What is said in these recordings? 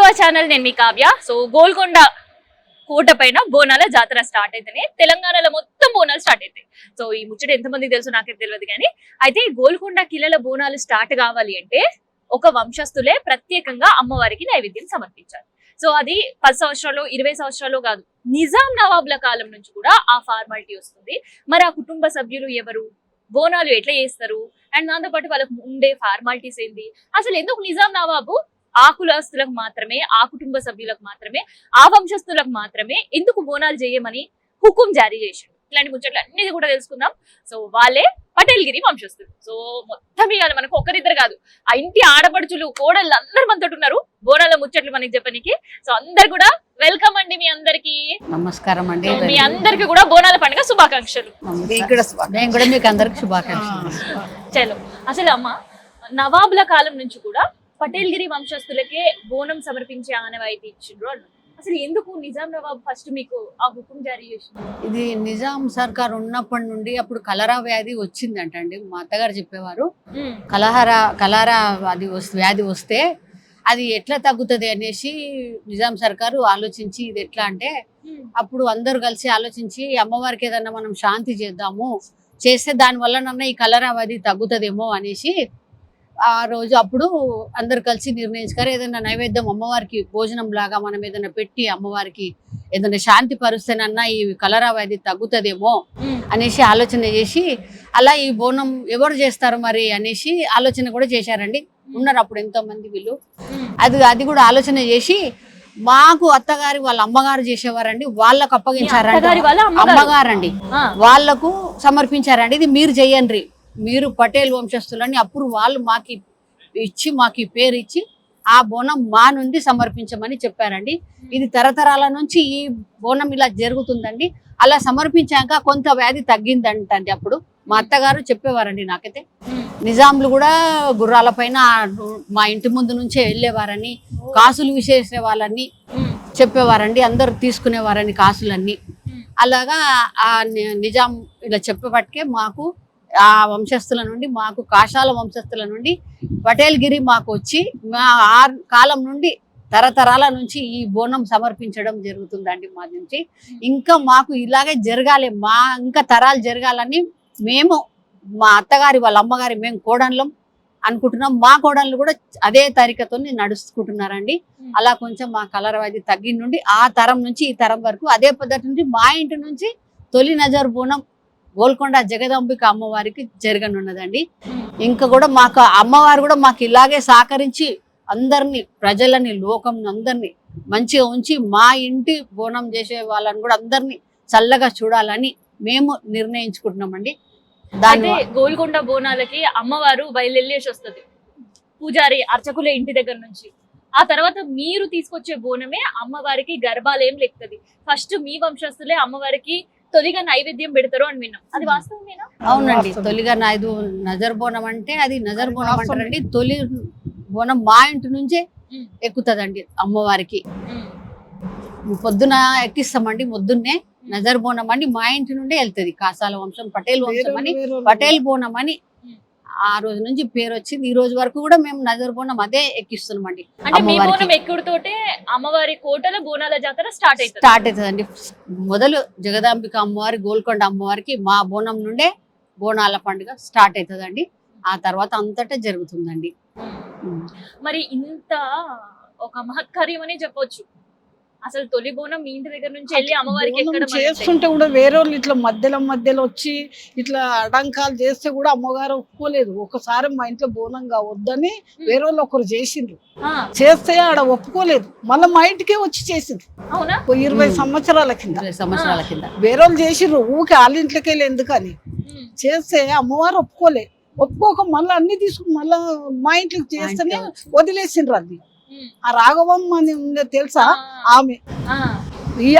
Our channel. నేను మీ Kavya. So Golconda కోట పైన బోనాల జాతర స్టార్ట్ అయితేనే తెలంగాణలో మొత్తం బోనాలు స్టార్ట్ అవుతాయి. సో ఈ ముచ్చట ఎంతమంది తెలుసు నాకైతే తెలియదు కానీ అయితే గోల్కొండ కిల్లల బోనాలు స్టార్ట్ కావాలి అంటే ఒక వంశస్థులే ప్రత్యేకంగా అమ్మవారికి నైవేద్యం సమర్పించారు. సో అది 10 సంవత్సరాలు 20 సంవత్సరాలు కాదు, నిజాం నవాబుల కాలం నుంచి కూడా ఆ ఫార్మాలిటీ వస్తుంది. మరి ఆ కుటుంబ సభ్యులు ఎవరు, బోనాలు ఎట్లా చేస్తారు, అండ్ దాంతో పాటు వాళ్ళకు ఉండే ఫార్మాలిటీస్ ఏంది, అసలు ఎందుకు నిజాం నవాబు ఆ కులస్తులకు మాత్రమే, ఆ కుటుంబ సభ్యులకు మాత్రమే, ఆ వంశస్థులకు మాత్రమే ఎందుకు బోనాలు చేయమని హుకుం జారీ చేసిండు, ఇట్లాంటి ముచ్చట్లు అన్ని కూడా తెలుసుకుందాం. సో వాళ్ళే పటేల్గిరి వంశస్థులు. సో మొత్తం ఇవాళ మనకు ఒక్కరిద్దరు కాదు, ఆ ఇంటి ఆడపడుచులు కోడళ్ళు అందరు మనతో ఉన్నారు బోనాల ముచ్చట్లు మనకి చెప్పనికి. సో అందరు కూడా వెల్కమ్ అండి. మీ అందరికి నమస్కారం అండి. మీ అందరికి కూడా బోనాల పండుగ శుభాకాంక్షలు. నేను కూడా మీకు అందరికి శుభాకాంక్షలు. చలో, అసలు అమ్మ నవాబుల కాలం నుంచి కూడా పటేల్గిరి వంశస్థులకే బోనం సమర్పించే ఆనవాయితీ ఇచ్చిండ్రు అన్నారు. అసలు ఎందుకు నిజాం నవాబ్ ఫస్ట్ మీకు ఆ హుకుం జారీ చేసింది? ఇది నిజాం సర్కార్ ఉన్నప్పటి నుండి అప్పుడు కలరా వ్యాధి వచ్చిందంట అండి. మా అత్తగారు చెప్పేవారు, కలరా వ్యాధి వస్తే అది ఎట్లా తగ్గుతుంది అనేసి నిజాం సర్కారు ఆలోచించి ఇది ఎట్లా అంటే అప్పుడు అందరు కలిసి ఆలోచించి అమ్మవారికి ఏదన్నా మనం శాంతి చేస్తే దాని వల్ల ఈ కలరా వ్యాధి తగ్గుతుందేమో అనేసి ఆ రోజు అప్పుడు అందరు కలిసి నిర్ణయించుకారు. ఏదైనా నైవేద్యం అమ్మవారికి భోజనం లాగా మనం ఏదైనా పెట్టి అమ్మవారికి ఏదైనా శాంతి పరుస్తేనన్నా ఈ కలరా వ్యాధి తగ్గుతుందేమో అనేసి ఆలోచన చేసి అలా ఈ బోనం ఎవరు చేస్తారు మరి అనేసి ఆలోచన కూడా చేశారండి. ఉన్నారు అప్పుడు ఎంతో మంది వీళ్ళు. అది కూడా ఆలోచన చేసి మాకు అత్తగారి వాళ్ళ అమ్మగారు చేసేవారండి, వాళ్ళకు అప్పగించారండి. అమ్మగారండి వాళ్ళకు సమర్పించారండి. ఇది మీరు చెయ్యండి, మీరు పటేల్ వంశస్థులని అప్పుడు వాళ్ళు మాకు ఈ పేరు ఇచ్చి ఆ బోనం మా నుండి సమర్పించమని చెప్పారండి. ఇది తరతరాల నుంచి ఈ బోనం ఇలా జరుగుతుందండి. అలా సమర్పించాక కొంత వ్యాధి తగ్గిందంటండి. అప్పుడు మా అత్తగారు చెప్పేవారండి నాకైతే. నిజాంలు కూడా గుర్రాల పైన మా ఇంటి ముందు నుంచే వెళ్ళేవారని, కాసులు విసేసే వాళ్ళని చెప్పేవారండి. అందరు తీసుకునేవారని కాసులన్నీ. అలాగా ఆ నిజాం ఇలా చెప్పేపటికే మాకు ఆ వంశస్థుల నుండి, మాకు కాషాల వంశస్థుల నుండి పటేల్గిరి మాకు వచ్చి మా కాలం నుండి తరతరాల నుంచి ఈ బోనం సమర్పించడం జరుగుతుందండి మా నుంచి. ఇంకా మాకు ఇలాగే జరగాలి, ఇంకా తరాలు జరగాలని మేము మా అత్తగారి వాళ్ళ అమ్మగారి మేము కోడన్లం అనుకుంటున్నాం. మా కోడన్లు కూడా అదే తరికతో నడుచుకుంటున్నారండి. అలా కొంచెం మా కలర్ వ్యాధి తగ్గి నుండి ఆ తరం నుంచి ఈ తరం వరకు అదే పద్ధతి నుంచి మా ఇంటి నుంచి తొలి నజర్ బోనం గోల్కొండ జగదాంబిక అమ్మవారికి జరగనున్నదండి. ఇంకా కూడా మాకు అమ్మవారు కూడా మాకు ఇలాగే సహకరించి అందరినీ, ప్రజలని, లోకం అందరినీ మంచిగా ఉంచి మా ఇంటి బోనం చేసే వాళ్ళని కూడా అందరినీ చల్లగా చూడాలని మేము నిర్ణయించుకుంటున్నామండి. దాని గోల్కొండ బోనాలకి అమ్మవారు బయలుదేరేసి వస్తుంది పూజారి అర్చకుల ఇంటి దగ్గర నుంచి. ఆ తర్వాత మీరు తీసుకొచ్చే బోనమే అమ్మవారికి గర్భాలయం లెక్కుతుంది. ఫస్ట్ మీ వంశస్థులే అమ్మవారికి తొలిగా నైవేద్యం పెడతారు అని విన్నాం, అది వాస్తవమేనా? అవునండి. తొలిగా నజర్ బోనం అంటే అది నజర్ బోనం అంటారండి. తొలి బోనం మా ఇంటి నుంచే ఎక్కుతుందండి అమ్మవారికి. పొద్దున ఎక్కిస్తామండి, పొద్దున్నే నజర్ బోనం అని మా ఇంటి నుండే వెళ్తుంది. కాసాల వంశం పటేల్ వంశం అని పటేల్ బోనం అని ఆ రోజు నుంచి పేరు వచ్చింది. ఈ రోజు వరకు కూడా మేము నజర్ బోనం అదే ఎక్కిస్తున్నామండి. ఎక్కుడుతోటే అమ్మవారి కోటలో బోనాల జాతర స్టార్ట్ అవుతుందండి. మొదలు జగదాంబిక అమ్మవారి, గోల్కొండ అమ్మవారికి మా బోనం నుండే బోనాల పండుగ స్టార్ట్ అవుతుందండి. ఆ తర్వాత అంతటా జరుగుతుందండి. మరి ఇంత ఒక మహత్కార్యం అని చెప్పొచ్చు. అసలు తొలి బోనం మీ ఇంటి దగ్గర నుంచి వెళ్ళి అమ్మవారికి చేస్తుంటే కూడా వేరే వాళ్ళు ఇట్లా మధ్యలో వచ్చి ఇట్లా అడంకాలు చేస్తే కూడా అమ్మగారు ఒప్పుకోలేదు. ఒకసారి మా ఇంట్లో బోనం కావద్దని వేరే వాళ్ళు ఒకరు చేసిండ్రు, చేస్తే ఆడ ఒప్పుకోలేదు. మళ్ళీ మా ఇంటికే వచ్చి చేసిండ్రు. 20 సంవత్సరాల కింద వేరే వాళ్ళు చేసిండ్రు. ఊకే వాళ్ళ ఇంట్లోకి వెళ్ళి ఎందుకని చేస్తే అమ్మవారు ఒప్పుకోక మళ్ళీ అన్ని తీసుకుని మళ్ళా మా ఇంట్లోకి చేస్తేనే వదిలేసిండ్రు. అది ఆ రాఘవమ్మ అని ఉండే తెలుసా, ఆమె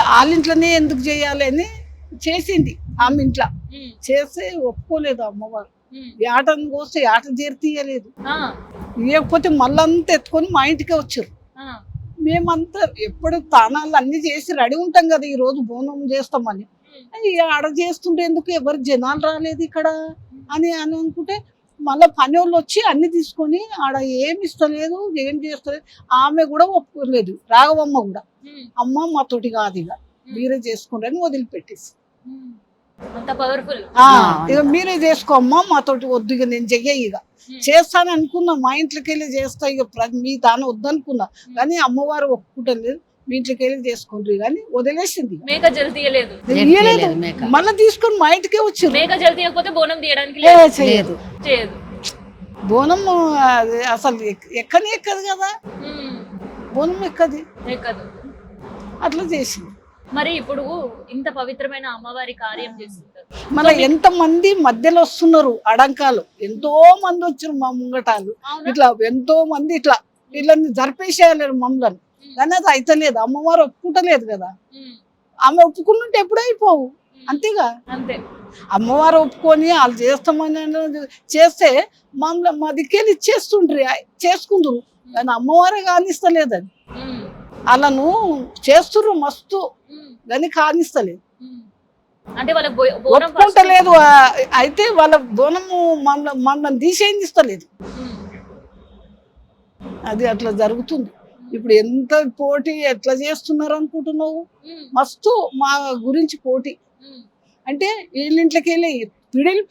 వాళ్ళింట్లోనే ఎందుకు చేయాలి అని చేసింది. ఆమె ఇంట్లో చేస్తే ఒప్పుకోలేదు అమ్మవారు. ఆటను కోస్తే ఆట తీయలేదు. ఇవ్వకపోతే మళ్ళంతా ఎత్తుకొని మా ఇంటికే వచ్చారు. మేమంతా ఎప్పుడు తానాలు అన్ని చేసి రెడీ ఉంటాం కదా, ఈ రోజు బోనం చేస్తామని. ఆడ చేస్తుంటే ఎందుకు ఎవరు జనాలు రాలేదు ఇక్కడ అని అనుకుంటే మళ్ళీ పని వాళ్ళు వచ్చి అన్ని తీసుకొని ఆడ ఏమి ఇస్తలేదు, ఏం చేస్తలేదు. ఆమె కూడా ఒప్పుకోలేదు, రాఘవమ్మ కూడా. అమ్మ మాతోటి కాదు, ఇక మీరే చేసుకుంటారని వదిలిపెట్టేసి, అంత పవర్ఫుల్. ఇక మీరే చేసుకోమ్మా, మాతోటి వద్దు, ఇక నేను చెయ్య, ఇక చేస్తాను అనుకున్నా, మా ఇంట్లోకి వెళ్ళి చేస్తా, ఇక మీ తాను వద్దనుకున్నా. కానీ అమ్మవారు ఒప్పుకుంటలేదు, మీ ఇంట్లోకి వెళ్ళి చేసుకుంటారు కానీ వదిలేసింది. మేక జల్ తీయలేదు, మళ్ళీ తీసుకొని మా ఇంటికే వచ్చి. మేక జల్ తీయకపోతే బోనం తీయడానికి చేయదు. బోనం అసలు ఎక్కని ఎక్కదు కదా, బోనం ఎక్కది అట్లా చేసింది. మరి ఇప్పుడు ఇంత పవిత్రమైన అమ్మవారి కార్యం చేస్తుంటారు, మళ్ళీ ఎంత మంది మధ్యలో వస్తున్నారు అడంకాలు, ఎంతో మంది వచ్చారు మా ముంగటాలు, ఇట్లా ఎంతో మంది ఇట్లా వీళ్ళని జరిపేసేయాలి మమ్మల్ని. కానీ అది అయితలేదు, అమ్మవారు ఒప్పుకుంటలేదు కదా. ఆమె ఒప్పుకుంటుంటే ఎప్పుడు అయిపోవు, అంతేగా. అంతే, అమ్మవారు ఒప్పుకొని వాళ్ళు చేస్తామని చేస్తే మమ్మల్ని మా దిక్కేళ్ళు ఇచ్చేస్తుండ్రి, చేసుకుందరు. కానీ అమ్మవారే కానిస్తలేదు, అది వాళ్ళను చేస్తుర్రు మస్తు, కానీ కానిస్తలేదు, అంటే ఒప్పుకుంటలేదు. అయితే వాళ్ళ బోనము మమ్మల్ని తీసేయిస్తలేదు, అది అట్లా జరుగుతుంది. ఇప్పుడు ఎంత పోటీ ఎట్లా చేస్తున్నారు అనుకుంటున్నావు, మస్తు మా గురించి పోటీ. అంటే వీళ్ళింట్లోకి వెళ్ళి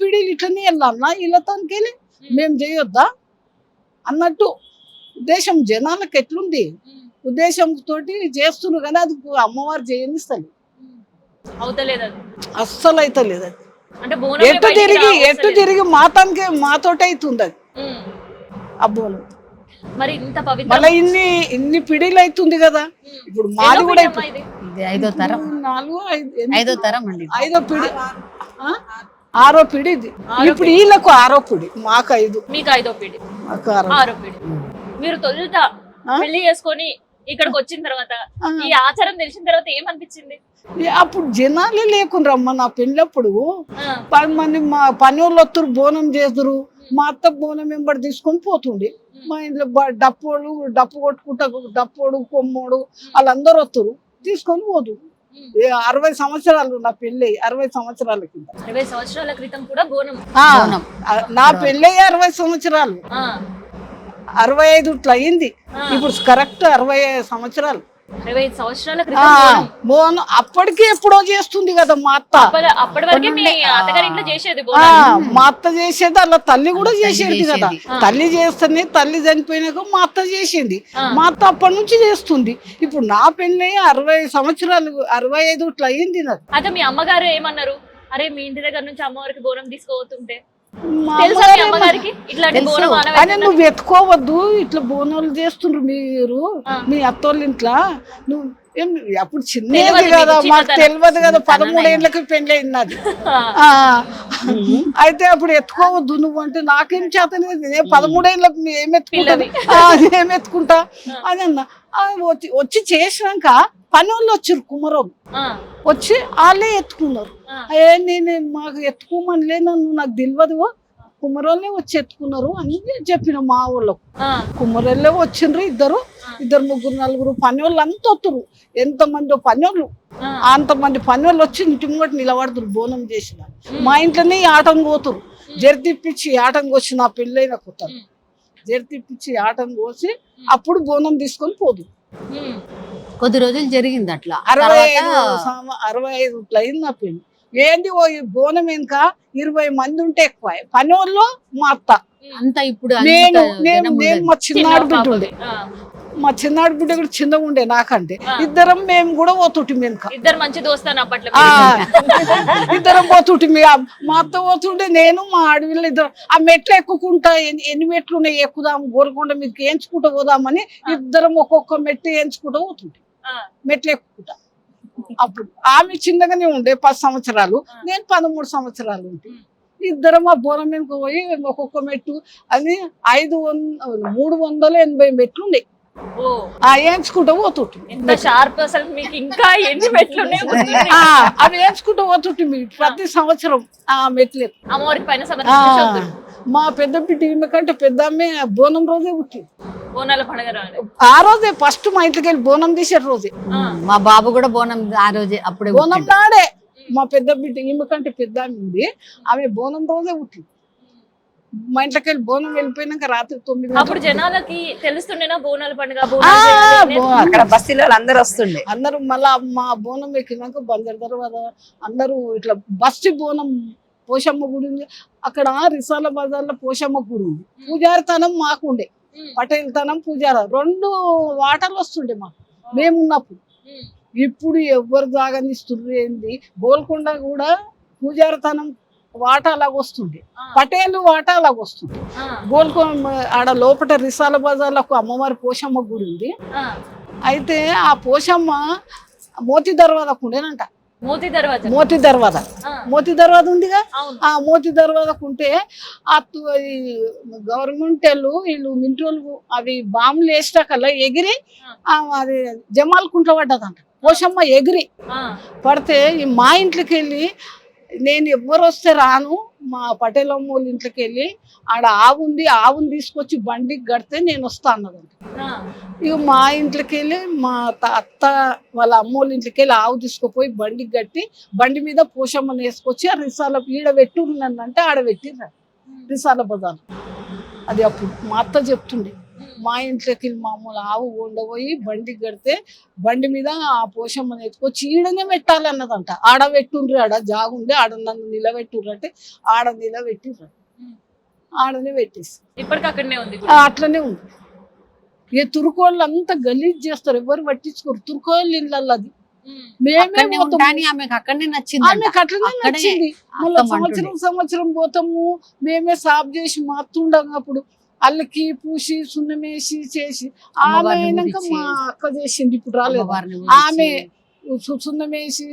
పిడిలు ఇట్లనే వెళ్ళాలన్నా, వీళ్ళతానికి వెళ్ళి మేము చేయొద్దా అన్నట్టు ఉద్దేశం జనాలకు ఎట్లుంది, ఉద్దేశంతో చేస్తున్నారు. కానీ అది అమ్మవారు చేయనిస్తలేదు, అస్సలు అయితలేదు. అది ఎట్టు తిరిగి మాతోటే అవుతుంది అది ఆ బోనం. మరి ఇంత మళ్ళీ ఇన్ని పిడిలు అవుతుంది కదా. ఇప్పుడు మాది కూడా ఐదో తరం, 5వ తరం అండి, 5వ పిడి, 6వ పిడి ఇది. ఇప్పుడు వీళ్ళకు 6వ పిడి, మాకు 5, మీకు 5వ పిడి, మాకు 6వ పిడి. మీరు తొలుత పెళ్లి చేసుకొని ఇక్కడికి వచ్చిన తర్వాత ఈ ఆచారం తెలిసిన తర్వాత ఏమనిపించింది? అప్పుడు జనాలే లేకుండ్రమ్మ, నా పెళ్ళప్పుడు 10 మంది మా పని వాళ్ళు వస్తారు, బోనం చేస్తురు. మా అత్త బోనం వెంబడి తీసుకొని పోతుండే. మా ఇంట్లో డప్పు కొట్టుకుంటా, డప్పోడు కొమ్మోడు వాళ్ళందరూ వస్తారు, తీసుకొని పోదు. 60 సంవత్సరాలు నా పెళ్ళి, 60 సంవత్సరాల కింద. 60 సంవత్సరాల క్రితం కూడా బోనం. నా పెళ్ళి 60 సంవత్సరాలు, 65 ఇట్లా అయింది. ఇప్పుడు కరెక్ట్ 65 సంవత్సరాలు. 65 సంవత్సరాల క్రితం బోనం అప్పటికే ఎప్పుడో చేస్తుంది కదా మా అత్త. అప్పటి వరకే మీ అత్తగారి ఇంట్లో చేసేది, మా అత్త చేసేది, అలా తల్లి కూడా చేసేది కదా. తల్లి చేస్తేనే, తల్లి చనిపోయినాక మా అత్త చేసింది. మా అత్త అప్పటి నుంచి చేస్తుంది. ఇప్పుడు నా పెళ్ళి 60 సంవత్సరాలు, 65 ఇట్లా అయింది నాకు. అయితే మీ అమ్మగారు ఏమన్నారు? అరే మీ ఇంటి దగ్గర నుంచి అమ్మవారికి బోనం తీసుకోబోతుంటే అని నువ్వు ఎత్తుకోవద్దు, ఇట్లా బోనాలు చేస్తుండ్రు మీరు మీ అత్తోళ్ళ ఇంట్లో. నువ్వు అప్పుడు చిన్నది కదా, మాకు తెలియదు కదా, 13 ఏళ్ళకి పెళ్ళి అయింది. అయితే అప్పుడు ఎత్తుకోవద్దు నువ్వు అంటే, నాకేం చేతలేదు, 13 ఏళ్ళకి ఏమెత్తుకుంటా అని అన్నా. వచ్చి చేసినాక పని వాళ్ళు వచ్చారు, కుమరోళ్ళు వచ్చి వాళ్ళే ఎత్తుకున్నారు. నేను మాకు ఎత్తుకోమనిలే, నాకు తెలియదు, కుమరోళ్ళే వచ్చి ఎత్తుకున్నారు అని చెప్పిన మా వాళ్ళకు. కుమరోళ్ళే వచ్చిండ్రు, ఇద్దరు 3 4 పని వాళ్ళు అంతా వస్తారు. ఎంతమంది పని వాళ్ళు, అంతమంది పని వాళ్ళు వచ్చి ఇంటి ముంగట నిలబడుతురు బోనం చేసిన. మా ఇంట్లోనే ఆటం పోతురు, జరి తిప్పించి ఆటం కోసి, నా పెళ్ళైన కొత్త జరి తిప్పించి ఆటం కోసి అప్పుడు బోనం తీసుకొని పోదు. కొద్ది రోజులు జరిగింది అట్లా. 65 ఇట్లా అయింది నా పెళ్ళి. ఏంది ఓ ఈ బోనం ఇంకా 20 మంది ఉంటే ఎక్కువ పని వాళ్ళు మా అత్త అంతా. ఇప్పుడు నేను మా చిన్నాడు బిడ్డ ఉండే, మా చిన్నాడు బిడ్డ కూడా చిన్నగా ఉండే నాకంటే. ఇద్దరం మేము కూడా పోతుంటే వెనుక, ఇద్దరు మంచి దోస్తాను అప్పట్లో, ఇద్దరం పోతుంటే. మా అత్త పోతుంటే, నేను మా ఆడవిల్ల ఇద్దరు ఆ మెట్లు ఎక్కుకుంటా. ఎన్ని మెట్లు ఉన్నాయి ఎక్కుదాం, గోరకొండ మీదకి ఎంచుకుంటూ పోదామని ఇద్దరం ఒక్కొక్క మెట్టు ఎంచుకుంటూ పోతుంటే, మెట్లు ఎక్కుకుంటా. అప్పుడు ఆమె చిన్నగానే ఉండే 10 సంవత్సరాలు, నేను 13 సంవత్సరాలు ఉంటే. ఇద్దరం ఆ బోనం మీదకి పోయి ఒక్కొక్క మెట్టు అని 380 మెట్లు ఉండే, వేయించుకుంటూ పోతుంటే. అవి వేయించుకుంటూ పోతుంటే ప్రతి సంవత్సరం ఆ మెట్లు. అమ్మవారికి పైన మా పెద్ద బిడ్డ ఈమె కంటే పెద్ద అమ్మే బోనం రోజే పుట్టింది. బోనాల పండుగ ఆ రోజే ఫస్ట్ మా ఇంటికి వెళ్ళి బోనం తీసే రోజే. మా బాబు కూడా బోనం ఆ రోజే, అప్పుడే బోనం నాడే. మా పెద్ద బిడ్డ ఈమె కంటే పెద్ద ఆమె ఉంది, ఆమె బోనం రోజే పుట్టింది. మా ఇంట్లోకి వెళ్ళి బోనం వెళ్ళిపోయినాక రాత్రి 9 అప్పుడు జనాలకి తెలుస్తుండేనా బోనాల పండుగ అక్కడ బస్తీలో అందరు వస్తుండే. అందరూ మళ్ళా మా బోనం ఎక్కినాక బందర్ తర్వాత అందరూ ఇట్లా బస్తి బోనం పోషమ్మ గుడి ఉంది అక్కడ రిసాల బజార్లో పోషమ్మ గుడి ఉంది. పూజారితనం మాకుండే, పటేల్ తనం పూజారి 2 వాటలు వస్తుండే మాకు మేమున్నప్పుడు. ఇప్పుడు ఎవరు జాగనిస్తుండ్రు ఏంది, గోల్కొండ కూడా పూజారితనం వాటా అలాగ వస్తుండే, పటేలు వాటా అలాగ వస్తుంది. గోల్కొండ ఆడ లోపల రిసాల బజార్లకు అమ్మవారి పోషమ్మ గుడి ఉంది. అయితే ఆ పోషమ్మ మోతి దర్వాజకు ఉండేనంట. మోతి దర్వాజ ఉందిగా, ఆ మోతి దర్వాజకు ఉంటే గవర్నమెంట్ వీళ్ళు మింటోళ్ళు అవి బాంబులు వేసినాకల్లా ఎగిరి అది జమాల్ కుంట్ల పడ్డదంట. పోషమ్మ ఎగిరి పడితే మా ఇంట్లోకి వెళ్ళి నేను ఎవరు వస్తే రాను, మా పటేలమ్మ వాళ్ళ ఇంట్లోకి వెళ్ళి ఆడ ఆవుని తీసుకొచ్చి బండికి కడితే నేను వస్తా అన్నదంట. ఇక మా ఇంట్లోకి వెళ్ళి మా అత్త వాళ్ళ అమ్మోళ్ళ ఇంట్లోకి వెళ్ళి ఆవు తీసుకుపోయి బండికి కట్టి బండి మీద పోషమ్మని వేసుకొచ్చి ఆ రిసాల ఈడ పెట్టున్నానంటే ఆడ పెట్టిర్రు రిసాల బజార్. అది అప్పుడు మా అత్త చెప్తుండే, మా ఇంట్లోకి మామూలు ఆవు ఉండబోయి బండికి కడితే బండి మీద ఆ పోషమ్మని ఎత్తుకొచ్చి ఈడనే పెట్టాలన్నదంట. ఆడ పెట్టుండ్రి, ఆడ జాగుండే ఆడ నన్ను నిలబెట్టుండ్రు అంటే ఆడ నిలబెట్టిర్రు, ఆడనే పెట్టేసి ఇప్పటికక్కడనే ఉంది, అట్లనే ఉంది. ఏ తురుకోళ్ళు అంతా గలీజ్ చేస్తారు, ఎవరు పట్టించుకోరు. తురుకోళ్ళు ఇళ్ళల్లో అది మేమే ఆమెకు అక్కడనే నచ్చింది, ఆమెకు అట్లనే నచ్చింది. మళ్ళీ సంవత్సరం పోతాము మేమే సాఫ్ చేసి మా అత్తుండప్పుడు అల్లకి పూసి సున్నమేసి చేసి ఆమె అయినాక మా అక్క చేసింది, ఇప్పుడు రాలేదు. ఆమె సున్నమేసి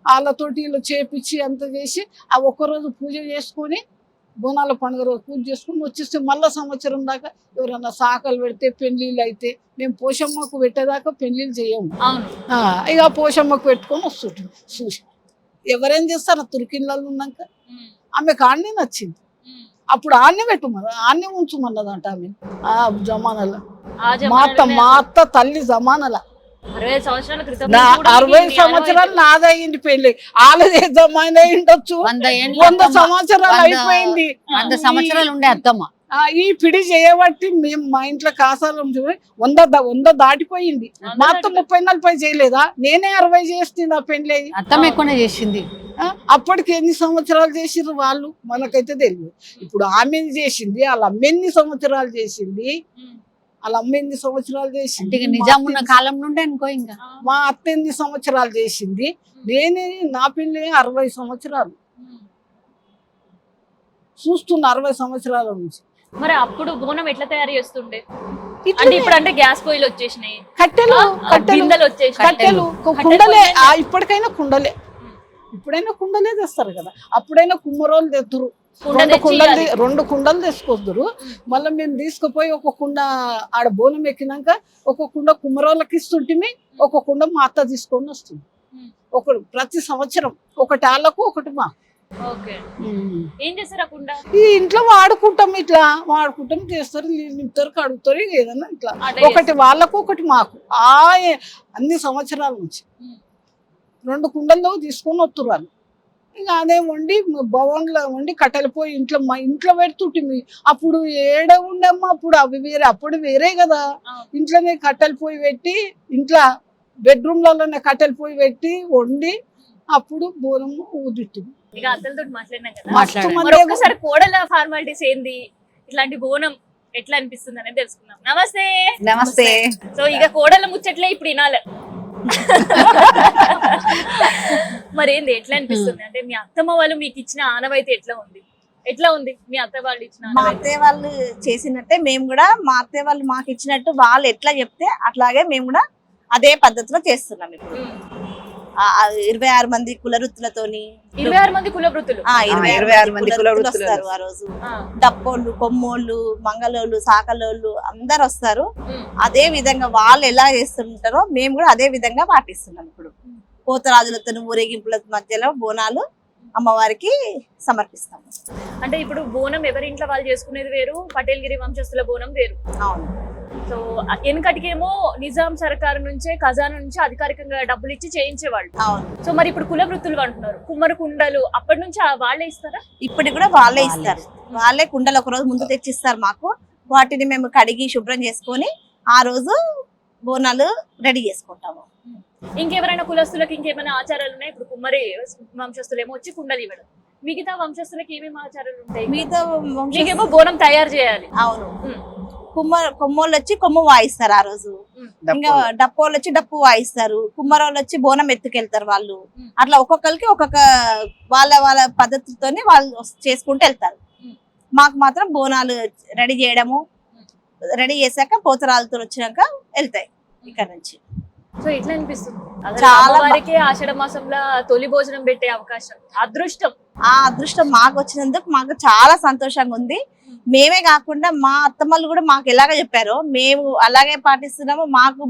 వాళ్ళతోటి వీళ్ళు చేపించి అంత చేసి ఆ ఒక్కరోజు పూజ చేసుకొని బోనాల పండుగ రోజు పూజ చేసుకుని వచ్చేస్తే మళ్ళా సంవత్సరం దాకా ఎవరన్నా సాకలు పెడితే పెళ్లిళ్ళు అయితే మేము పోషమ్మకు పెట్టేదాకా పెళ్లిళ్ళు చేయము. ఇక పోషమ్మకు పెట్టుకొని వస్తుంటాం చూసి. ఎవరేం చేస్తారు తుర్కిళ్ళల్లో ఉన్నాక ఆమెకు ఆడనే నచ్చింది. అప్పుడు ఆడనే పెట్టుమన్నారు, ఆడనే ఉంచుమన్నదంట ఆమె. ఆ జమానాల మా అత్త తల్లి జమానాల 60 సంవత్సరాలు నాదయ్యింది పెళ్లి, వాళ్ళదే జమాయిన్ అయి ఉండొచ్చు 100 సంవత్సరాలు అయిపోయింది. 100 సంవత్సరాలు ఉండే అత్తమ్మ ఈ పిడి చేయబట్టి మేము మా ఇంట్లో కాసాలం 100 దాటిపోయింది. మా అత్త 30-40 చేయలేదా, నేనే 60 చేస్తుంది ఆ పెళ్లి. అత్తమ్మ ఎక్కువనే చేసింది. అప్పటికి ఎన్ని సంవత్సరాలు చేసిర్రు వాళ్ళు మనకైతే తెలియదు. ఇప్పుడు ఆమె చేసింది, వాళ్ళ అమ్మ ఎన్ని సంవత్సరాలు చేసింది, వాళ్ళ అమ్మ ఎన్ని సంవత్సరాలు చేసింది, నిజామున్న కాలం నుండి అనుకో. ఇంకా మా అత్త ఎన్ని సంవత్సరాలు చేసింది, నేనే నా పెళ్లి 60 సంవత్సరాలు చూస్తున్నా, 60 సంవత్సరాల నుంచి. మరి అప్పుడు బోనం ఎట్లా తయారు చేస్తుండే అంటే ఇప్పుడు అంటే గ్యాస్ పొయ్యిలు వచ్చేసినాయి, కట్టెలు కట్టెలు కుండలే. ఇప్పటికైనా కుండలే, ఇప్పుడైనా కుండలే తెస్తారు కదా. అప్పుడైనా కుమ్మరోళ్ళు తెత్తురు, 2 కుండలు తీసుకొద్దురు. మళ్ళీ మేము తీసుకుపోయి ఒక కుండ ఆడ బోనం ఎక్కినాక ఒక కుండ కుమ్మరోళ్ళకి ఇస్తుంటిమి, ఒక కుండ మా అత్త తీసుకొని వస్తుంది. ప్రతి సంవత్సరం ఒకటి వాళ్ళకు ఒకటి మా. ఈ ఇంట్లో వాడుకుంటాం, ఇట్లా వాడుకుంటాం, చేస్తారు, నీళ్ళు నింపుతారు, కడుగుతారు, ఏదన్నా ఇట్లా ఒకటి వాళ్ళకు ఒకటి మాకు. అన్ని సంవత్సరాల నుంచి 2 కుండల్లో తీసుకొని వస్తున్నారు. ఇంకా అదే వండి భవన్లో వండి కట్టెలిపోయి మా ఇంట్లో పెడుతుంటే. అప్పుడు ఏడ ఉండమ్మా, అప్పుడు అవి వేరే, అప్పుడు వేరే కదా. ఇంట్లోనే కట్టెలిపోయి పెట్టి, ఇంట్లో బెడ్రూమ్లలోనే కట్టెలిపోయి పెట్టి వండి అప్పుడు బోనం ఊదిట్టింది. ఇక అత్తలతో మాట్లాడినాం కదా, ఒక్కసారి కోడల ఫార్మాలిటీస్ ఏంది, ఇట్లాంటి బోనం ఎట్లా అనిపిస్తుంది అనేది తెలుసుకుందాం. నమస్తే. నమస్తే. సో ఇక కోడల ముచ్చట్లే ఇప్పుడు వినాలి. మరేంది ఎట్లా అనిపిస్తుంది అంటే మీ అత్తమ్మ వాళ్ళు మీకు ఇచ్చిన ఆనవాయితీ ఎట్లా ఉంది మీ అత్త వాళ్ళు ఇచ్చిన? మా అత్తయ్య వాళ్ళు చేసినట్టే మేము కూడా, మా అత్తయ్య వాళ్ళు మాకు ఇచ్చినట్టు వాళ్ళు ఎట్లా చెప్తే అట్లాగే మేము కూడా అదే పద్ధతిలో చేస్తున్నాం. ఇప్పుడు 26 మంది కులవృత్తులతోని 26 మంది కులవృత్తులు 26 మంది కులవృత్తులు వస్తారు. ఆ రోజు డప్పోళ్ళు, కొమ్మోళ్ళు, మంగళోళ్ళు, సాకలోళ్ళు అందరు వస్తారు. అదే విధంగా వాళ్ళు ఎలా చేస్తుంటారో మేము కూడా అదే విధంగా పాటిస్తున్నాం. ఇప్పుడు పోతరాజులతో ఊరేగింపుల మధ్యలో బోనాలు అమ్మవారికి సమర్పిస్తాము. అంటే ఇప్పుడు బోనం ఎవరి ఇంట్లో వాళ్ళు చేసుకునేది వేరు, పటేల్గిరి వంశస్థుల బోనం వేరు. అవును. సో వెనకటికేమో నిజాం సర్కారు నుంచే ఖజానా నుంచి అధికారికంగా డబ్బులు ఇచ్చి చేయించేవాళ్ళు. అవును. సో మరి ఇప్పుడు కుల వృత్తులు అంటున్నారు, కుమ్మరి కుండలు అప్పటి నుంచి వాళ్ళే ఇస్తారా? ఇప్పుడు కూడా వాళ్ళే ఇస్తారు. వాళ్ళే కుండలు ఒక రోజు ముందు తెచ్చిస్తారు మాకు. వాటిని మేము కడిగి శుభ్రం చేసుకొని ఆ రోజు బోనాలు రెడీ చేసుకుంటాము. ఇంకెవరైనా కులస్తులకు ఇంకేమైనా ఆచారాలు ఉన్నాయి? ఇప్పుడు కుమ్మరి వంశస్థులు ఏమో వచ్చి కుండలు ఇవ్వడం, మిగతా వంశస్థులకు ఏమేమి ఆచారాలు ఉంటాయి? మిగతా మీకేమో బోనం తయారు చేయాలి. అవును. కొమ్మోళ్ళు వచ్చి కొమ్ము వాయిస్తారు ఆ రోజు. ఇంకా డప్పోళ్ళు వచ్చి డప్పు వాయిస్తారు. కుమ్మరోళ్ళు వచ్చి బోనం ఎత్తుకెళ్తారు వాళ్ళు. అట్లా ఒక్కొక్కరికి ఒక్కొక్క వాళ్ళ వాళ్ళ పద్ధతితోని వాళ్ళు చేసుకుంటూ వెళ్తారు. మాకు మాత్రం బోనాలు రెడీ చేయడము, రెడీ చేశాక పోతరాలతో వచ్చినాక వెళ్తాయి ఇక్కడ నుంచి. సో ఎట్లా అనిపిస్తుంది? చాలా వారికి ఆషాఢ మాసంలో తొలి భోజనం పెట్టే అవకాశం, అదృష్టం. ఆ అదృష్టం మాకు వచ్చినందుకు మాకు చాలా సంతోషంగా ఉంది. మేమే కాకుండా మా అత్తమ్మలు కూడా మాకు ఎలాగ చెప్పారో మేము అలాగే పాటిస్తున్నాము.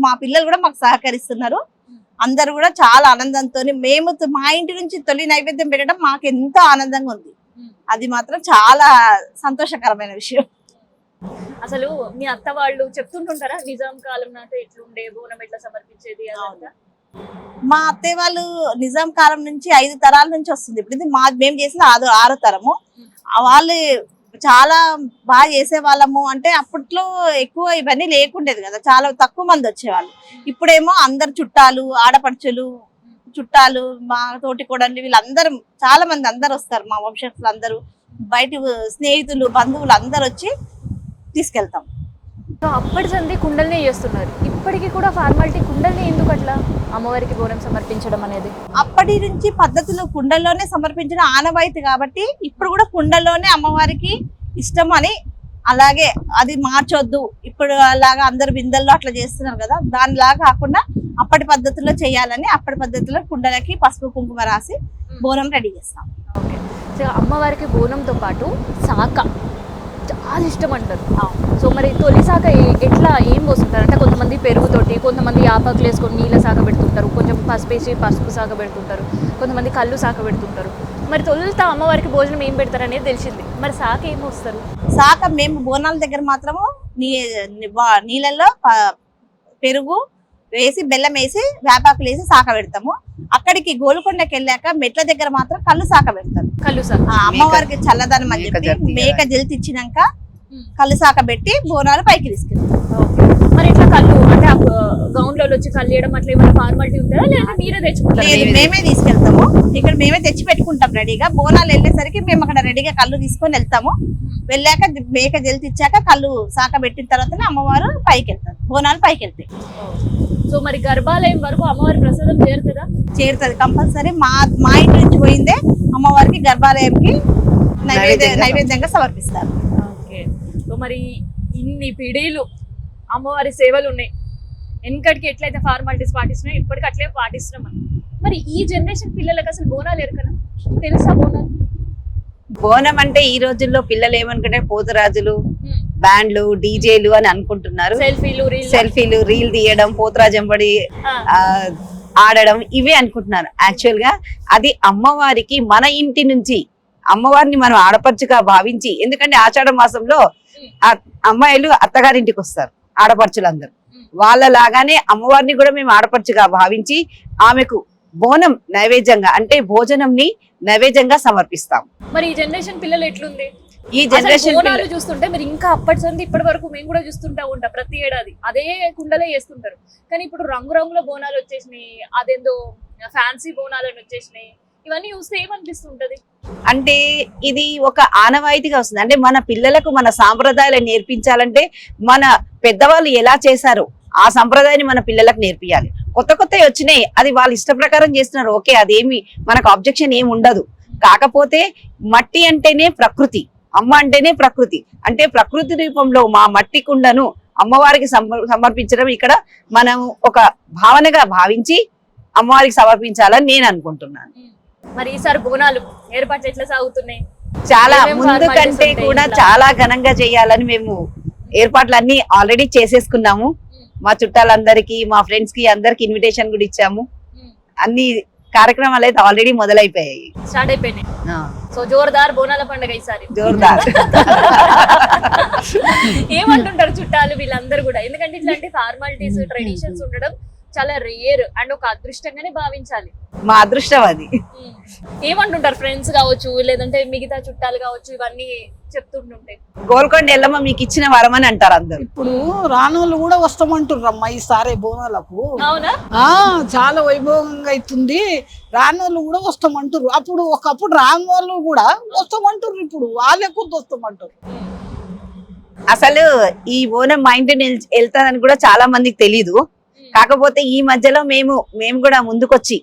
మా పిల్లలు కూడా మాకు సహకరిస్తున్నారు. అందరు కూడా చాలా ఆనందంతో మేము మా ఇంటి నుంచి తొలి నైవేద్యం పెట్టడం మాకు ఎంతో ఆనందంగా ఉంది. అది మాత్రం చాలా సంతోషకరమైన విషయం. అసలు మీ అత్త వాళ్ళు చెప్తుంటుంటారా నిజాం కాలం నాతో ఎట్లుండే, బోనం ఎట్లా సమర్పించేది? మా అత్తయ్య వాళ్ళు నిజాం కాలం నుంచి 5 తరాల నుంచి వస్తుంది. ఇప్పుడు ఇది మేము చేసిన 6వ తరము. వాళ్ళు చాలా బాగా చేసే వాళ్ళము. అంటే అప్పట్లో ఎక్కువ ఇవన్నీ లేకుండేది కదా, చాలా తక్కువ మంది వచ్చేవాళ్ళు. ఇప్పుడేమో అందరు చుట్టాలు, ఆడపడుచులు, చుట్టాలు, మా తోటి కోడళ్ళు, వీళ్ళందరూ చాలా మంది అందరు వస్తారు. మా వంశస్థులు అందరూ, బయట స్నేహితులు, బంధువులు అందరు వచ్చి తీసుకెళ్తాం. సో అప్పటి సంది కుండల్నే చేస్తున్నారు. ఇప్పటికీ కూడా ఫార్మాలిటీ కుండల్ని ఎందుకు అట్లా అమ్మవారికి బోనం సమర్పించడం అనేది? అప్పటి నుంచి పద్ధతులు కుండల్లోనే సమర్పించడం ఆనవాయితీ కాబట్టి ఇప్పుడు కూడా కుండల్లోనే అమ్మవారికి ఇష్టం అని, అలాగే అది మార్చొద్దు ఇప్పుడు అలాగా అందరు బిందెల్లో అట్లా చేస్తున్నారు కదా, దానిలాగా కాకుండా అప్పటి పద్ధతుల్లో చేయాలని అప్పటి పద్ధతిలో కుండలకి పసుపు కుంకుమ రాసి బోనం రెడీ చేస్తాం. ఓకే. సో అమ్మవారికి బోనంతో పాటు శాఖ చాలా ఇష్టం అంటారు. సో మరి తొలి శాఖ ఎట్లా ఏం పోస్తుంటారు అంటే కొంతమంది పెరుగుతోటి, కొంతమంది యాపాకులు వేసుకొని నీళ్ళ శాఖ పెడుతుంటారు, కొంచెం పసుపు వేసి పసుపు శాఖ పెడుతుంటారు, కొంతమంది కళ్ళు శాఖ పెడుతుంటారు. మరి తొలుత అమ్మవారికి భోజనం ఏం పెడతారు అనేది తెలిసింది. మరి శాఖ ఏం వస్తారు? శాఖ మేము బోనాల దగ్గర మాత్రము నీళ్ళల్లో పెరుగు వేసి, బెల్లం వేసి, వేపాకులు వేసి శాఖ పెడతాము. అక్కడికి గోల్కొండకి వెళ్ళాక మెట్ల దగ్గర మాత్రం కళ్ళు శాఖ పెడతారు. కళ్ళు శాఖ అమ్మవారికి చల్లదనం అని చెప్పి మేక జల్తి ఇచ్చినాక కళ్ళు శాఖ పెట్టి బోనాలు పైకి తీసుకెళ్తాం. మరి ఇట్లా కళ్ళు అంటే గౌన్లో వచ్చి కళ్ళు వేయడం అట్లా ఏమైనా ఫార్మాలిటీ ఉంటుందా, లేదా మీరే తెచ్చుకుంటారు? మేమే తీసుకెళ్తాము. ఇక్కడ మేమే తెచ్చి పెట్టుకుంటాం రెడీగా. బోనాలు వెళ్ళేసరికి మేము అక్కడ రెడీగా కళ్ళు తీసుకొని వెళ్తాము. వెళ్ళాక మేక జల్తి ఇచ్చాక కళ్ళు శాఖ పెట్టిన తర్వాతనే అమ్మవారు పైకి వెళ్తారు, బోనాలు పైకి వెళ్తాయి. సో మరి గర్భాలయం వరకు అమ్మవారి ప్రసాదం చేరుతుందా? చేరుతుంది కంపల్సరీ. మా ఇంటి నుంచి పోయిందే అమ్మవారికి గర్భాలయంకి నైవేద్యంగా సమర్పిస్తారు. ఓకే. సో మరి ఇన్ని పిడీలు అమ్మవారి సేవలు ఉన్నాయి. వెనకటికి ఎట్లయితే ఫార్మాలిటీస్ పాటిస్తున్నాయి, ఇప్పటికి అట్లే పాటిస్తున్నాం మనం. మరి ఈ జనరేషన్ పిల్లలకు అసలు బోనాలు ఎరకనా? తెలుసా బోనాలు? బోనం అంటే ఈ రోజుల్లో పిల్లలు ఏమనుకుంటే పోతురాజులు, బ్యాండ్లు, డీజేలు అని అనుకుంటున్నారు. సెల్ఫీలు, రీల్ తీయడం, పోతురాజంబడి ఆడడం ఇవే అనుకుంటున్నారు. యాక్చువల్ గా అది అమ్మవారికి మన ఇంటి నుంచి అమ్మవారిని మనం ఆడపడుచుగా భావించి, ఎందుకంటే ఆషాఢ మాసంలో అమ్మాయిలు అత్తగారింటికి వస్తారు ఆడపడుచులందరూ, వాళ్ళలాగానే అమ్మవారిని కూడా మేము ఆడపడుచుగా భావించి ఆమెకు బోనం నైవేద్యంగా అంటే భోజనంని నైవేద్యంగా సమర్పిస్తాం. మరి ఈ జనరేషన్ పిల్లలు ఎట్లుంది? ఈ జనరేషన్ బోనాలు చూస్తుంటే మీరు ఇంకా అప్పటి సంది ఇప్పటి వరకు మేము కూడా చూస్తుంటా ఉంటాం, ప్రతి ఏడాది అదే కుండలే చేస్తుంటారు. కానీ ఇప్పుడు రంగురంగుల బోనాలు వచ్చేసినాయి, అదేందో ఫ్యాన్సీ బోనాలు వచ్చేసినాయి. ఇవన్నీ చూస్తే ఏమనిపిస్తుంటది అంటే ఇది ఒక ఆనవాయితీగా వస్తుంది. అంటే మన పిల్లలకు మన సాంప్రదాయాలు నేర్పించాలంటే మన పెద్దవాళ్ళు ఎలా చేశారు ఆ సంప్రదాయాన్ని మన పిల్లలకు నేర్పియాలి. కొత్త కొత్తవి వచ్చినాయి, అది వాళ్ళ ఇష్ట ప్రకారం చేస్తున్నారు, ఓకే, అదేమి మనకు ఆబ్జెక్షన్ ఏమి ఉండదు. కాకపోతే మట్టి అంటేనే ప్రకృతి, అమ్మ అంటేనే ప్రకృతి. అంటే ప్రకృతి రూపంలో మా మట్టి కుండను అమ్మవారికి సమర్పించడం ఇక్కడ మనం ఒక భావనగా భావించి అమ్మవారికి సమర్పించాలని నేను అనుకుంటున్నాను. మరి ఈసారి బోనాలు ఏర్పాట్లు ఎట్లా సాగుతున్నాయి? చాలా ముందు కంటే కూడా చాలా ఘనంగా చేయాలని మేము ఏర్పాట్లన్నీ ఆల్రెడీ చేసేసుకున్నాము. మా చుట్టాలందరికీ, మా ఫ్రెండ్స్ కి అందరికి ఇన్విటేషన్ కూడా ఇచ్చాము. అన్ని కార్యక్రమాలు అయితే ఆల్రెడీ మొదలైపోయాయి, స్టార్ట్ అయిపోయినాయి. సో జోర్దార్ బోనాల పండుగ ఈసారి. జోర్దార్. ఏమంటుంటారు చుట్టాలు వీళ్ళందరూ కూడా? ఎందుకంటే ఇట్లాంటి ఫార్మాలిటీస్ ట్రెడిషన్స్ ఉండడం చాలా రేర్ అండ్ ఒక అదృష్టంగానే భావించాలి. మా అదృష్టం అది. ఏమంటుంటారు ఫ్రెండ్స్ కావచ్చు లేదంటే మిగతా చుట్టాలు కావచ్చు ఇవన్నీ చెప్తుంటుంటే? గోల్కొండ ఎల్లమ్మ మీకు ఇచ్చిన వరం అని అంటారు అందరు. ఇప్పుడు రానోళ్ళు కూడా వస్తామంటుర్రమ్మా ఈసారి బోనాలకు. అవునా? చాలా వైభవంగా అవుతుంది, రానోళ్ళు కూడా వస్తామంటారు. అప్పుడు ఒకప్పుడు రానోళ్ళు కూడా వస్తామంటారు, ఇప్పుడు వాళ్ళే కొద్ది వస్తామంటారు. అసలు ఈ బోనం మా ఇంటి వెళ్తానని కూడా చాలా మందికి తెలీదు. కాకపోతే ఈ మధ్యలో మేము కూడా ముందుకొచ్చి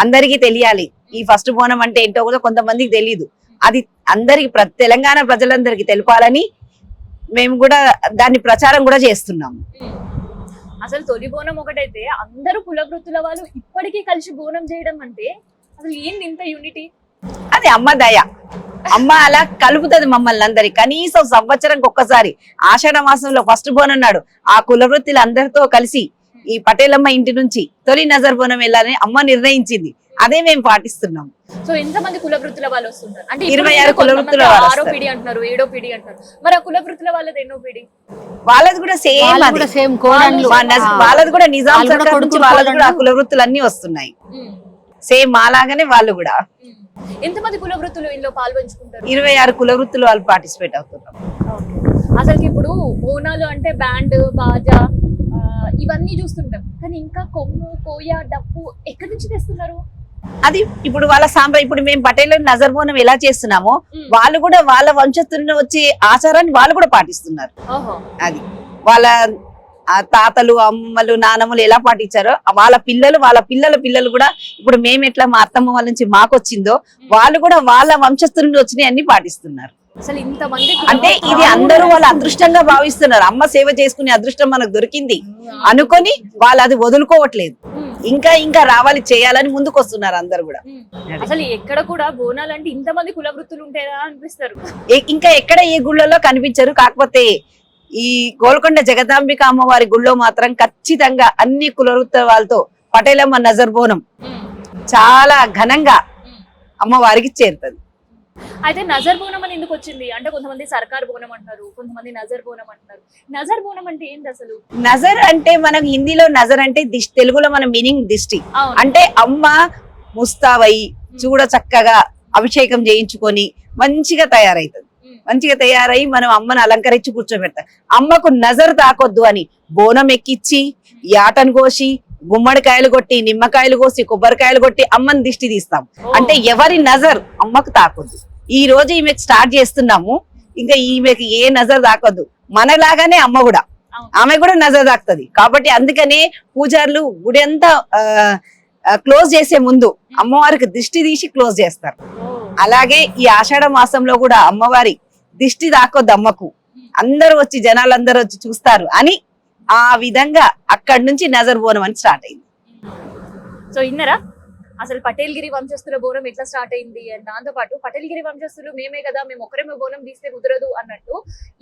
అందరికీ తెలియాలి ఈ ఫస్ట్ బోనం అంటే ఏంటో కూడా కొంతమందికి తెలియదు. అది అందరికి తెలంగాణ ప్రజలందరికీ తెలపాలని మేము కూడా దాన్ని ప్రచారం కూడా చేస్తున్నాము. అసలు తొలి బోనం ఒకటైతే అందరూ కుల వృత్తుల వాళ్ళు ఇప్పటికీ కలిసి బోనం చేయడం అంటే అసలు ఏంది ఇంత యూనిటీ? అది అమ్మ దయ. అమ్మ అలా కలుపుతుంది మమ్మల్ని అందరి. కనీసం సంవత్సరంకి ఒక్కసారి ఆషాఢ మాసంలో ఫస్ట్ బోనం నాడు ఆ కుల వృత్తులు అందరితో కలిసి ఈ పటేలమ్మ ఇంటి నుంచి తొలి నజర్ బోనం వెళ్ళాలని అమ్మ నిర్ణయించింది. అదే మేము పాటిస్తున్నాం. సో ఎంత మంది కుల వృత్తుల వాళ్ళు వస్తుంటారు అంటే? 26 కుల వృత్తుల వాళ్ళు. 6వ పీడి అంటున్నారు, 7వ పీడి అంటున్నారు. మరి ఆ కుల వృత్తుల వాళ్ళది ఎన్నో పీడి? వాళ్ళది కూడా సేమ్ కోడన్లు. వాళ్ళది కూడా నిజాం సర్కార్ నుంచి వాళ్ళది కూడా ఆ కుల వృత్తులు అన్ని వస్తున్నాయి. సేమ్ మాలాగానే వాళ్ళు కూడా. ఎంతమంది కుల వృత్తులు ఇందులో పాల్పంచుకుంటారు? 26 కుల వృత్తులు వాళ్ళు పార్టిసిపేట్ అవుతున్నారు. అసలు ఇప్పుడు బోనాలు అంటే బ్యాండ్ బాజా ఇవన్నీ చూస్తుంటాం, కానీ ఇంకా కొమ్ము కోయ డప్పు ఎక్కడి నుంచి తెస్తున్నారు? అది ఇప్పుడు వాళ్ళ ఇప్పుడు మేము పటేల్ నజర్ బోనం ఎలా చేస్తున్నామో వాళ్ళు కూడా వాళ్ళ వంశస్థులను వచ్చే ఆచారాన్ని వాళ్ళు కూడా పాటిస్తున్నారు. అది వాళ్ళ తాతలు అమ్మలు నానమ్మలు ఎలా పాటించారో వాళ్ళ పిల్లల పిల్లలు కూడా ఇప్పుడు మేము ఎట్లా మా అత్తమ్మ వాళ్ళ నుంచి మాకు వచ్చిందో వాళ్ళు కూడా వాళ్ళ వంశస్థుల వచ్చినాయి అన్ని పాటిస్తున్నారు. అసలు ఇంతమంది అంటే ఇది అందరూ వాళ్ళ అదృష్టంగా భావిస్తున్నారు. అమ్మ సేవ చేసుకునే అదృష్టం మనకు దొరికింది అనుకొని వాళ్ళు అది వదులుకోవట్లేదు. ఇంకా ఇంకా రావాలి చేయాలని ముందుకు వస్తున్నారు అందరు కూడా. అసలు ఎక్కడ కూడా బోనాలు అంటే ఇంతమంది కుల వృత్తులు ఉంటాయా అనిపిస్తారు. ఇంకా ఎక్కడ ఏ గుళ్ళలో కనిపించరు. కాకపోతే ఈ గోల్కొండ జగదాంబిక అమ్మవారి గుళ్ళో మాత్రం ఖచ్చితంగా అన్ని కుల వృత్తుల వాళ్ళతో పటేలమ్మ నజర్ బోనం చాలా ఘనంగా అమ్మవారికి చేరుతుంది. అయితే నజర్ బోనం అని ఎందుకు వచ్చింది అంటే? కొంతమంది సర్కార్ బోనం అంటారు, కొంతమంది నజర్ బోనం అంటారు. నజర్ బోనం అంటే ఏంటి అసలు? నజర్ అంటే మనకు హిందీలో నజర్ అంటే తెలుగులో మన మీనింగ్ దిష్టి. అంటే అమ్మ ముస్తావై చూడ చక్కగా అభిషేకం చేయించుకొని మంచిగా తయారైతుంది. మంచిగా తయారై మనం అమ్మను అలంకరించి కూర్చోబెడతాం. అమ్మకు నజర్ తాకొద్దు అని బోనం ఎక్కిచ్చి యాటను కోసి గుమ్మడికాయలు కొట్టి నిమ్మకాయలు కోసి కొబ్బరికాయలు కొట్టి అమ్మని దిష్టి తీస్తాం. అంటే ఎవరి నజర్ అమ్మకు తాకొద్దు. ఈ రోజు ఈమెకు స్టార్ట్ చేస్తున్నాము. ఇంకా ఈమెకి ఏ నజర్ తాకొద్దు. మనలాగానే అమ్మ కూడా ఆమె కూడా నజర్ తాకుతుంది. కాబట్టి అందుకనే పూజారులు గుడి అంతా క్లోజ్ చేసే ముందు అమ్మవారికి దిష్టి తీసి క్లోజ్ చేస్తారు. అలాగే ఈ ఆషాఢ మాసంలో కూడా అమ్మవారి దిష్టి తాకొద్దు అమ్మకు, అందరూ వచ్చి జనాలందరూ వచ్చి చూస్తారు అని ఆ విధంగా అక్కడి నుంచి నజర్ బోనం అని స్టార్ట్ అయింది. సో ఇన్నరా అసలు పటేల్గిరి వంశస్థుల బోనం ఎట్లా స్టార్ట్ అయింది అని. దాంతో పాటు పటేల్గిరి వంశస్థులు మేమే కదా, మేము ఒకరేమే బోనం తీస్తే కుదరదు అన్నట్టు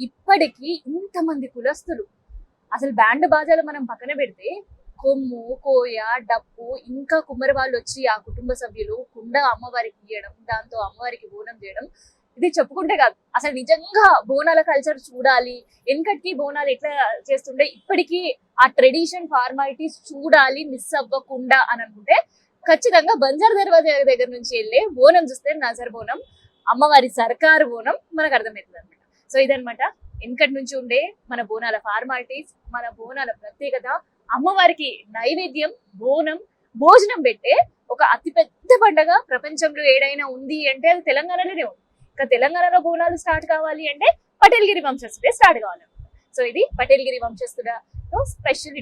ఇప్పటికీ ఇంతమంది కులస్తులు అసలు బ్యాండ్ బాజాలు మనం పక్కన పెడితే కొమ్ము కోయ డప్పు ఇంకా కుమ్మరి వాళ్ళు వచ్చి ఆ కుటుంబ సభ్యులు కుండ అమ్మవారికి ఇయ్యడం, దాంతో అమ్మవారికి బోనం చేయడం, ఇది చెప్పుకుంటే కాదు. అసలు నిజంగా బోనాల కల్చర్ చూడాలి, వెనకటికి బోనాలు ఎట్లా చేస్తుండే ఇప్పటికీ ఆ ట్రెడిషన్ ఫార్మాలిటీస్ చూడాలి మిస్ అవ్వకుండా అని అనుకుంటే ఖచ్చితంగా బంజార్ దర్వాజా దగ్గర నుంచి వెళ్ళే బోనం చూస్తే నజర్ బోనం అమ్మవారి సర్కారు బోనం మనకు అర్థమవుతుంది అనమాట. సో ఇదనమాట వెనకటి నుంచి ఉండే మన బోనాల ఫార్మాలిటీస్, మన బోనాల ప్రత్యేకత. అమ్మవారికి నైవేద్యం బోనం భోజనం పెట్టే ఒక అతిపెద్ద పండగ ప్రపంచంలో ఏడైనా ఉంది అంటే అది తెలంగాణలోనే ఉంది. ఇంకా తెలంగాణలో బోనాలు స్టార్ట్ కావాలి అంటే పటేల్గిరి వంశస్థుడే స్టార్ట్ కావాలి. సో ఇది పటేల్గిరి వంశస్థులతో స్పెషల్